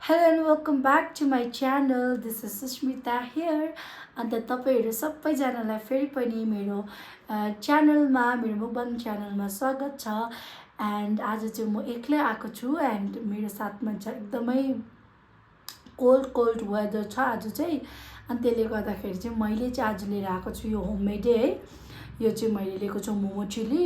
Hello and welcome back to my channel. This is Sushmita here. अन्त तपाईहरु सबैजनालाई फेरि पनि मेरो च्यानलमा मेरो मुकबाङ च्यानलमा स्वागत छ एन्ड आज चाहिँ म एक्लै आएको छु एन्ड मेरो साथमा छ एकदमै कोल्ड वेदर छ आज चाहिँ अनि त्यसले गर्दाखेरि चाहिँ मैले चाहिँ आज लिएर आएको छु यो होममेड है यो चाहिँ मैले लिएको छु मोमो चिल्ली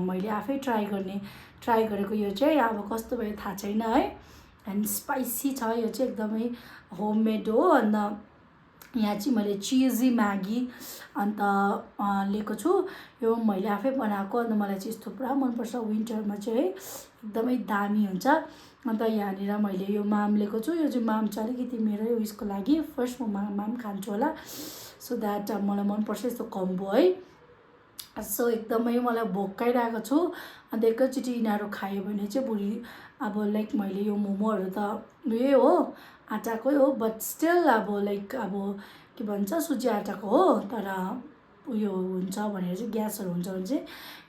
मैले आफै ट्राई गरेको यो चाहिँ अब कस्तो भयो थाहा छैन है एन्ड स्पाइसी छ यो चाहिँ एकदमै होममेड हो अन्त यहाँ चाहिँ मैले चिजी म्यागी अन्त लिएको छु यो मैले आफै बनाएको अन्त मलाई चाहिँ यस्तो पुरा मनपर्छ विन्टरमा चाहिँ है एकदमै दामी हुन्छ अन्त यहाँनिर मैले यो माम लिएको छु यो चाहिँ माम चाहिँ अलिकति मेरै उयसको लागि फर्स्ट म माम खान्छु होला सो द्याट मलाई मनपर्छ यस्तो कम्बो है सो एकदमै मलाई भोकाइरहेको छु अन्त एकैचोटि यिनीहरू खायो भने चाहिँ भुँडी अब लाइक मैले यो मोमोहरू त उयै हो आटाकै हो बट स्टिल अब लाइक अब के भन्छ सुजी आटाको हो तर उयो हुन्छ भनेर चाहिँ ग्यासहरू हुन्छ भने चाहिँ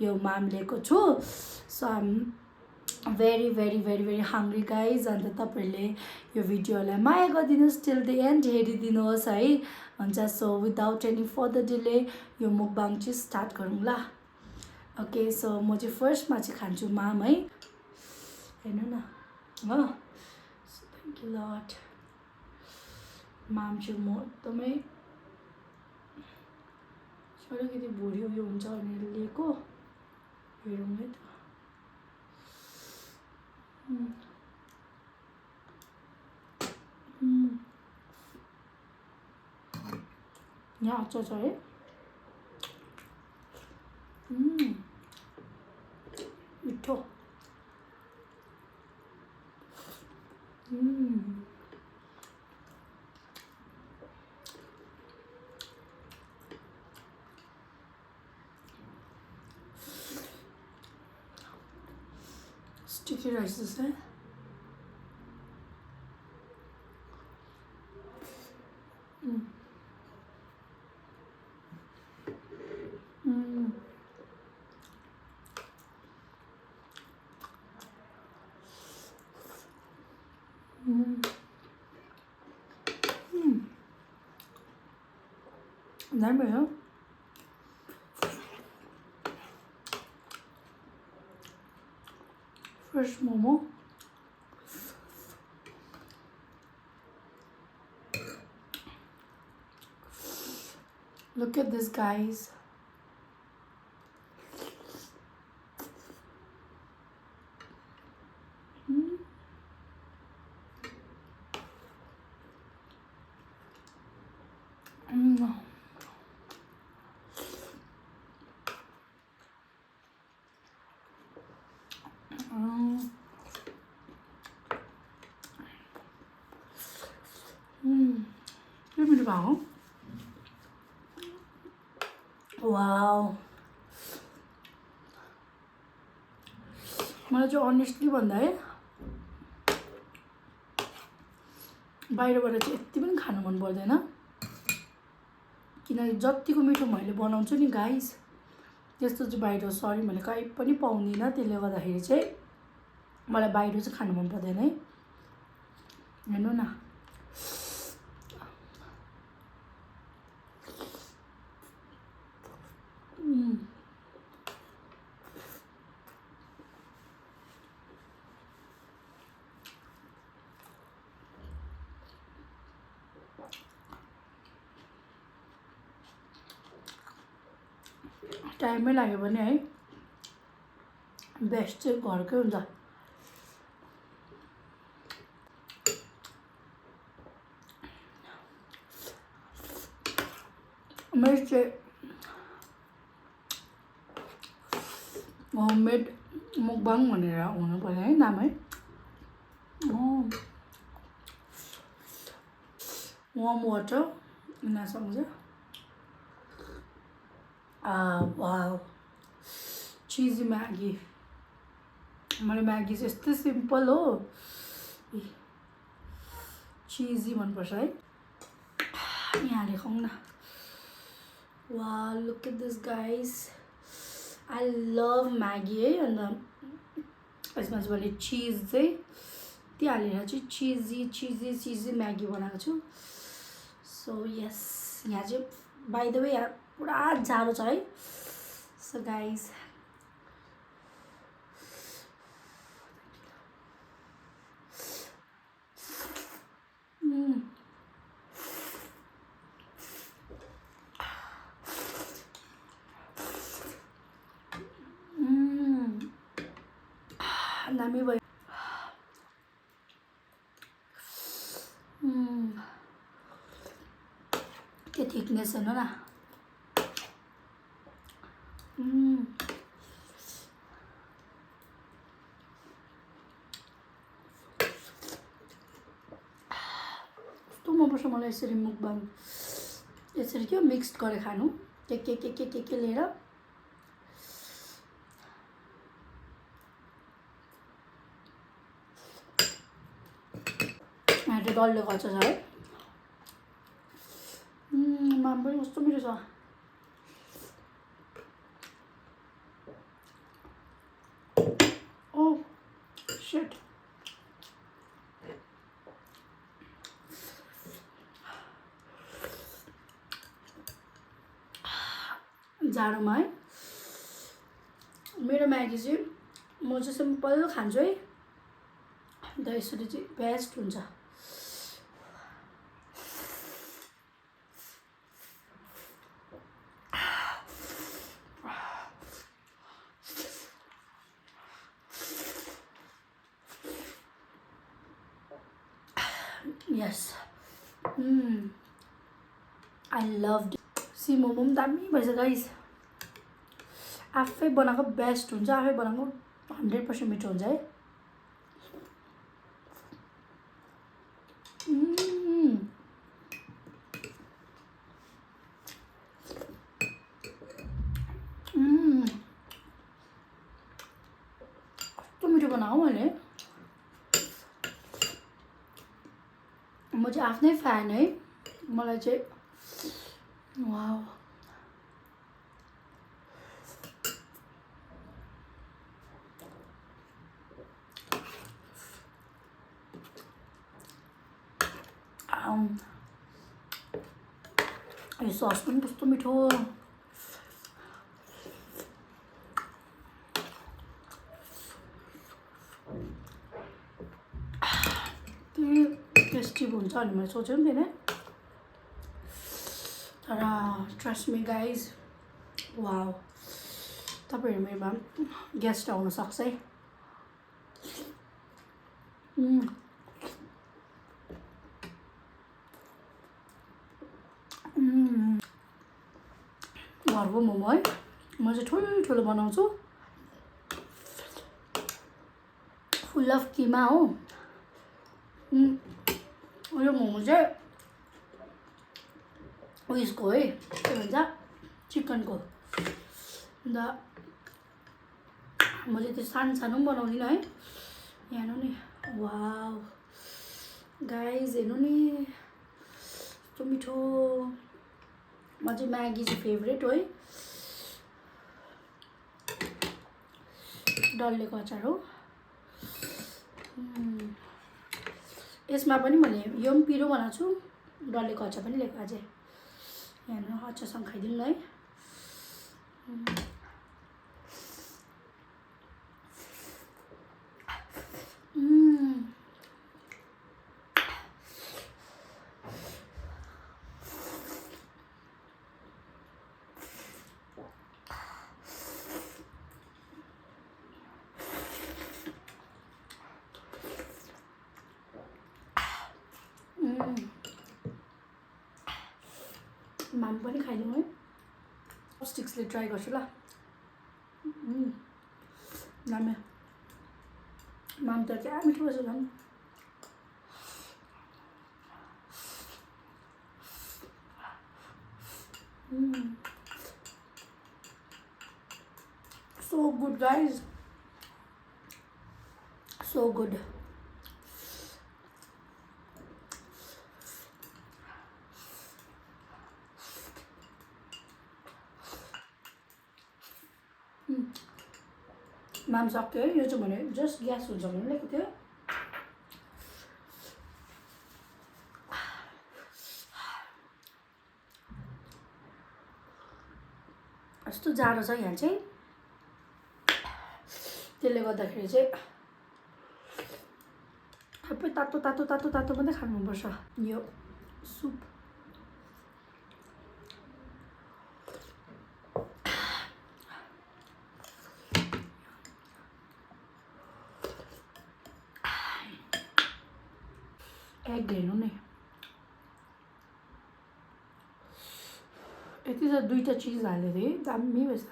यो माम लिएको छु so I'm very very very very hungry guys अन्त तपाईँहरूले यो भिडियोलाई माया गरिदिनुहोस् टिल द एन्ड हेरिदिनुहोस् है हुन्छ so without any further delay यो मुकबाङ चाहिँ स्टार्ट गरौँ ल ओके सो म चाहिँ फर्स्टमा चाहिँ खान्छु माम है हेर्नु न हो थ्याङ्क यू लट माम चाहिँ म एकदमै अलिकति भुँडी उयो हुन्छ भनेर लिएको हेरौँ है त यहाँ अचार छ है मिठो स्टिकी राइस जस्तो है दामी हो Fresh momo. Look at this, guys. Give me the bowl. Wow. मलाई चाहिँ अनेस्टली भन्दा है बाहिरबाट चाहिँ यति पनि खानु मन पर्दैन किनकि जतिको मिठो मैले बनाउँछु नि गाइस त्यस्तो चाहिँ बाहिर सरी मैले कहीँ पनि पाउँदिनँ त्यसले गर्दाखेरि चाहिँ मलाई बाहिर चाहिँ खानु मन पर्दैन है हेर्नु न टाइमै लाग्यो भने है बेस्ट चाहिँ घरकै हुन्छ मेरो चाहिँ होममेड मुकबाङ भनेर हुनु पर्यो है नाम है वार्म वाटर यिनीहरूसँग चाहिँ वाव चिजी म्यागी मलाई म्यागी चाहिँ यस्तै सिम्पल हो चिजी मनपर्छ है यहाँ लेखौँ न वाह look at this guys I love Maggi है अन्त यसमा चाहिँ मैले चिज चाहिँ यति हालेर चाहिँ चिजी म्यागी बनाएको छु। सो यस, यहाँ चाहिँ बाइ द वे यहाँ पुरा जाडो छ है। सो गाइज दामी भयो। के थिकनेस हेर्नु न। कस्तो मनपर्छ मलाई यसरी मुकबाङ, यसरी के मिक्स गरेर खानु, के लिएर। यहाँ चाहिँ डल्ले खर्च छ है। माम पनि कस्तो मिठो छ। ओ शिट, जाडोमा है मेरो म्यागी चाहिँ म चाहिँ सिम्पल खान्छु है, अन्त यसरी चाहिँ बेस्ट हुन्छ। यस, आई लभ सी मोमो पनि दामी भएछ गाइस। आफै बनाएको बेस्ट हुन्छ, आफै बनाएको 100% मिठो हुन्छ है। कस्तो मिठो बनाऊ मैले। म चाहिँ आफ्नै फ्यान है, मलाई चाहिँ वाउ। यो सस पनि कस्तो मिठो। टेस्टी हुन्छ अनि मैले सोचेको पनि थिएन, तर ट्रस्ट मी गाइज, वाउ। तपाईँहरू मेरोमा गेस्ट आउन सक्छ है। घरको मोमो है, म चाहिँ ठुलो बनाउँछु, फुल अफ किमा हो। यो मोमो चाहिँ उयसको है, के भन्छ चिकनको। अन्त म चाहिँ त्यो सानो पनि बनाउँदिनँ है। यहाँ हेर्नु नि, वाउ गाइज हेर्नु नि कस्तो मिठो। म चाहिँ म्यागी चाहिँ फेभरेट हो है, डल्लेको अचार हो। यसमा पनि मैले यो पनि पिरो बनाएको छु, डल्लेको अचार पनि ल्याएको अझै। यहाँ अचारसँग खाइदिउँ न है। माम पनि खाइदिउँ है। स्टिक्सले ट्राई गर्छु ल। दामी। माम त क्या मिठो रहेछ झन्। So good guys, so good. माम सक्यो है। यो चाहिँ भने जस्ट ग्यास हुन्छ भने ल्याएको थियो। यस्तो जाडो छ यहाँ चाहिँ, त्यसले गर्दाखेरि चाहिँ सबै तातो तातो तातो तातो मात्रै खानु मनपर्छ यो सुप। एग हेर्नु नि, यति त 2टा चिज हालेर दामी भएछ।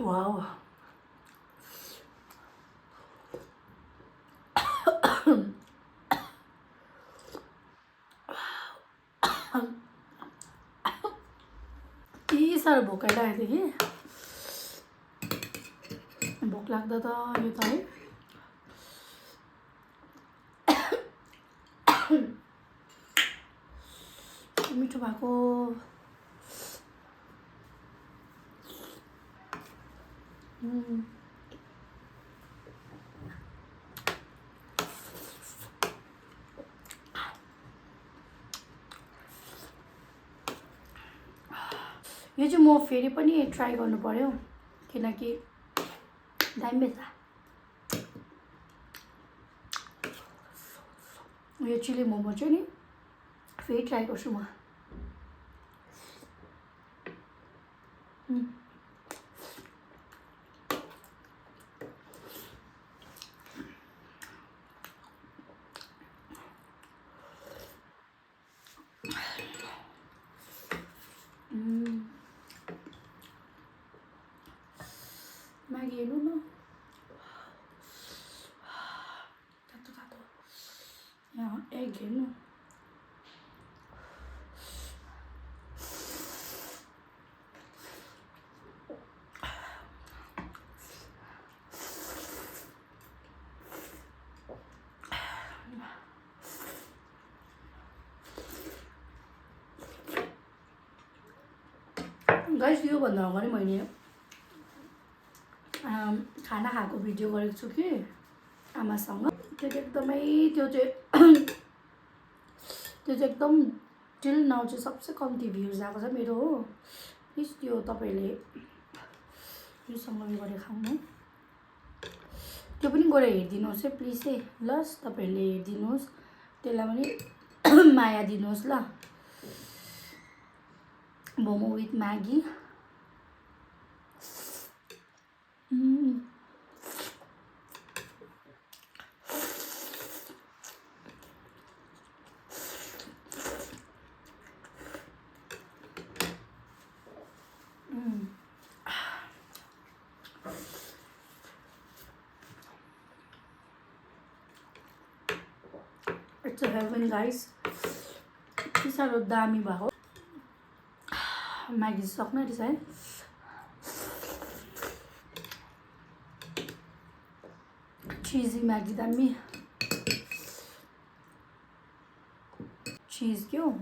वाउ, के साह्रो भोक लागिरहेको थियो कि, भोक लाग्दा त यो त है मिठो भएको। यो चाहिँ म फेरि पनि ट्राई गर्नु पर्यो किनकि दामी छ। यो चिली मोमो चाहिँ नि फेरि ट्राई गर्छु म। Maggi हेर्नु न, तातो तातो। यहाँ एग हेर्नु, गाइस योभन्दा अगाडि मैले खाना खाएको भिडियो गरेको छु कि आमासँग। त्यो चाहिँ एकदमै त्यो चाहिँ एकदम टिल नाउ चाहिँ सबसे कम्ती भ्युज आएको छ मेरो हो। प्लिज त्यो तपाईँले योसँग उयो गरेर खाउनु, त्यो पनि गएर हेरिदिनुहोस् है प्लिज है। लस तपाईँहरूले हेरिदिनुहोस्, त्यसलाई पनि माया दिनुहोस् ल। Momo with Maggi. It's a heaven guys, यति साह्रो दामी भएको म्यागी सक्नु रहेछ है। चिजी म्यागी दामी, चिज क्यों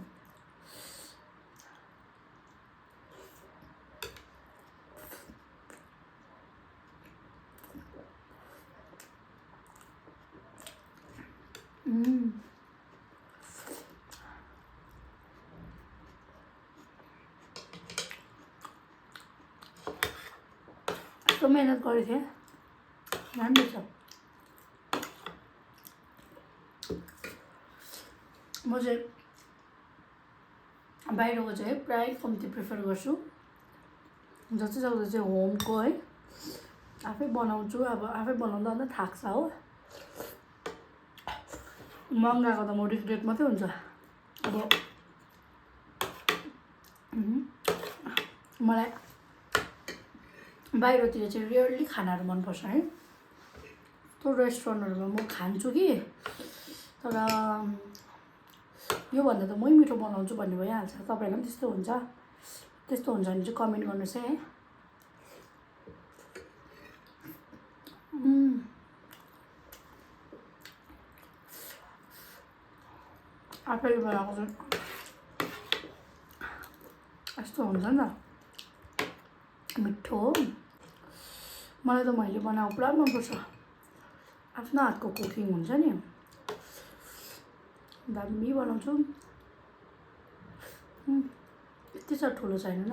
तो मेहनत गरेको थिएँ, राम्रो छ। म चाहिँ बाहिरको चाहिँ प्राय कम्ती प्रिफर गर्छु, जति सक्दो चाहिँ होमको है आफै बनाउँछु। अब आफै बनाउँदा अन्त थाक्छ हो, मगाएको त म रिग्रेट मात्रै हुन्छ। अब मलाई बाहिरतिर चाहिँ रियरली खानाहरू मनपर्छ है। त्यो रेस्टुरेन्टहरूमा म खान्छु कि, तर योभन्दा त मै मिठो बनाउँछु भन्ने भइहाल्छ। तपाईँहरूलाई पनि त्यस्तो हुन्छ, त्यस्तो हुन्छ भने चाहिँ कमेन्ट गर्नुहोस् है। आफैले बनाएको चाहिँ यस्तो हुन्छ नि त मिठो। मलाई त मैले बनाएको पुरा मनपर्छ। आफ्नो हातको कुकिङ हुन्छ नि दामी बनाउँछु। यति साह्रो ठुलो छैन न।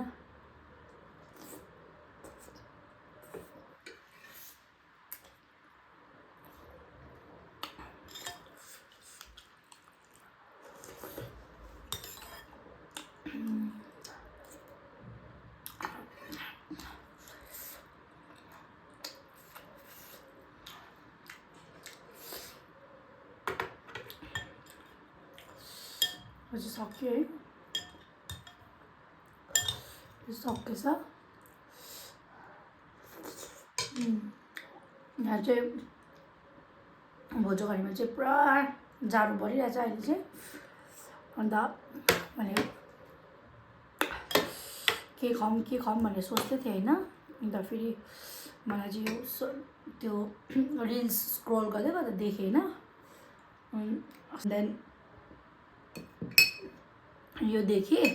अझै सक्यो है, सकेछ। यहाँ चाहिँ भोजोघरीमा चाहिँ पुरा जाडो परिरहेछ अहिले चाहिँ। अन्त मैले के खाऊँ भनेर सोच्दै थिएँ होइन। अन्त फेरि मलाई चाहिँ यो त्यो रिल्स स्क्रोल गर्दै गर्दा देखेँ होइन। देन यो देखेँ,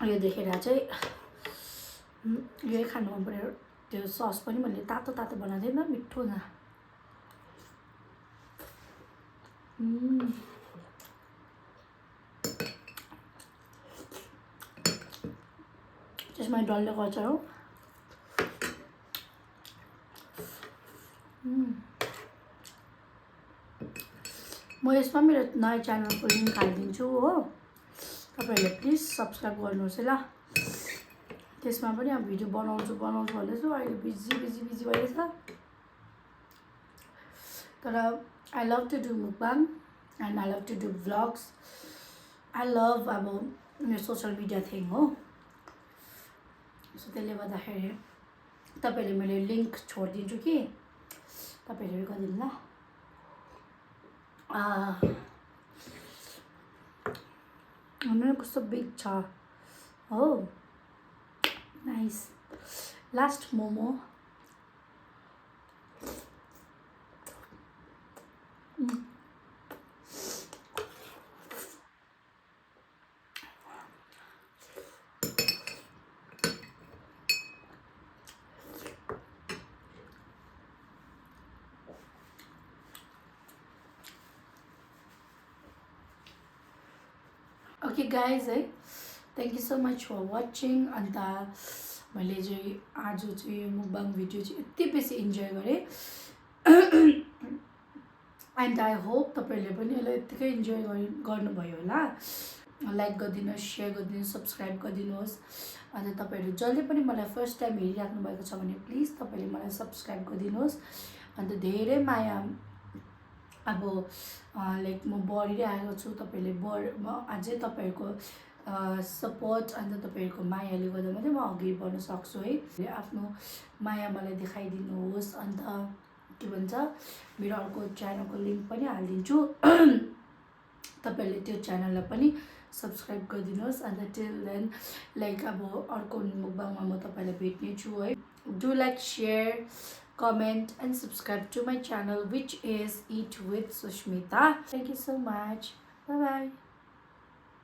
यो देखेर चाहिँ यही खानु मन पऱ्यो। त्यो सस पनि मैले तातो तातो बनाउँदै न, मिठो न। त्यसमा डल्लेको अचार हो। म यसमा मेरो नयाँ च्यानलको लिङ्क हालिदिन्छु हो, तपाईँहरूले प्लिज सब्सक्राइब गर्नुहोस् है ल। त्यसमा पनि अब भिडियो बनाउँछु भन्दैछु, अहिले बिजी भइरहेछ। तर I love to do mukbang and I love to do vlogs. I love अब मेरो सोसियल मिडिया थिङ हो। सो त्यसले गर्दाखेरि तपाईँहरूले मैले लिङ्क छोडिदिन्छु कि तपाईँहरूले गरिदिनु ल। मेरो कस्तो बिग छ हो, nice. Last momo. Okay guys है, thank you so much for watching. अन्त मैले चाहिँ आज चाहिँ मुकबाङ भिडियो चाहिँ यति बेसी इन्जोय गरेँ। एन्ड आई होप तपाईँहरूले पनि यसलाई यत्तिकै इन्जोय गर्नुभयो होला। लाइक गरिदिनुहोस्, सेयर गरिदिनुहोस्, सब्सक्राइब गरिदिनुहोस्। अन्त तपाईँहरू जसले पनि मलाई फर्स्ट टाइम हेरिराख्नु भएको छ भने प्लिज तपाईँले मलाई सब्सक्राइब गरिदिनुहोस्। अन्त धेरै माया अब लाइक म बढिरहेको छु, तपाईँहरूले म अझै तपाईँहरूको सपोर्ट अन्त तपाईँहरूको मायाले गर्दा मात्रै म अघि बढ्न सक्छु है। आफ्नो माया मलाई देखाइदिनुहोस्। अन्त के भन्छ, मेरो अर्को च्यानलको लिङ्क पनि हालिदिन्छु, तपाईँहरूले त्यो च्यानललाई पनि सब्सक्राइब गरिदिनुहोस्। अन्त टिल देन लाइक अब अर्को मुकबाङमा म तपाईँलाई भेट्ने छु है। Do like, share, comment and subscribe to my channel, which is Eat with Sushmita. Thank you so much. Bye bye.